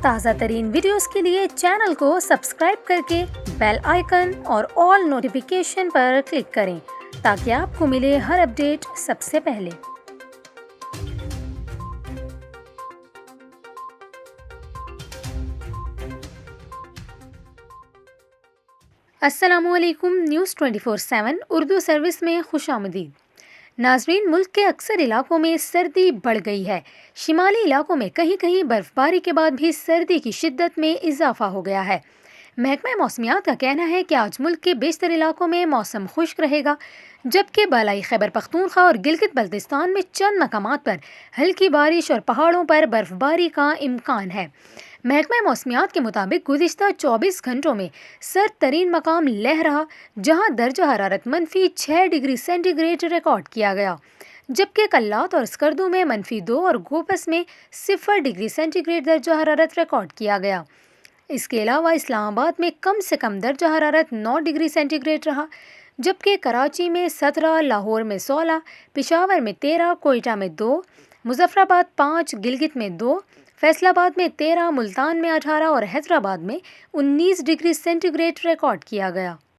تازہ ترین ویڈیوز کے لیے چینل کو سبسکرائب کر کے بیل آئیکن اور آل نوٹیفیکیشن پر کلک کریں تاکہ آپ کو ملے ہر اپڈیٹ سب سے پہلے۔ السلام علیکم، نیوز 24/7 اردو سروس میں خوش آمدید۔ ناظرین، ملک کے اکثر علاقوں میں سردی بڑھ گئی ہے۔ شمالی علاقوں میں کہیں کہیں برف باری کے بعد بھی سردی کی شدت میں اضافہ ہو گیا ہے۔ محکمہ موسمیات کا کہنا ہے کہ آج ملک کے بیشتر علاقوں میں موسم خشک رہے گا، جبکہ بالائی خیبر پختونخوا اور گلگت بلتستان میں چند مقامات پر ہلکی بارش اور پہاڑوں پر برف باری کا امکان ہے۔ محکمہ موسمیات کے مطابق گزشتہ 24 گھنٹوں میں سرد ترین مقام لیہ رہا، جہاں درجہ حرارت -6 ڈگری سینٹی گریڈ ریکارڈ کیا گیا، جبکہ کلات اور اسکردو میں -2 اور گوپس میں 0 ڈگری سینٹی گریڈ درجہ حرارت ریکارڈ کیا گیا۔ اس کے علاوہ اسلام آباد میں کم سے کم درجہ حرارت 9 ڈگری سینٹی گریڈ رہا، جبکہ کراچی میں 17، لاہور میں 16، پشاور میں 13، کوئٹہ میں 2، مظفر آباد 5، گلگت میں 2، فیصل آباد میں 13، ملتان میں 18 اور حیدرآباد میں 19 ڈگری سینٹی گریڈ ریکارڈ کیا گیا۔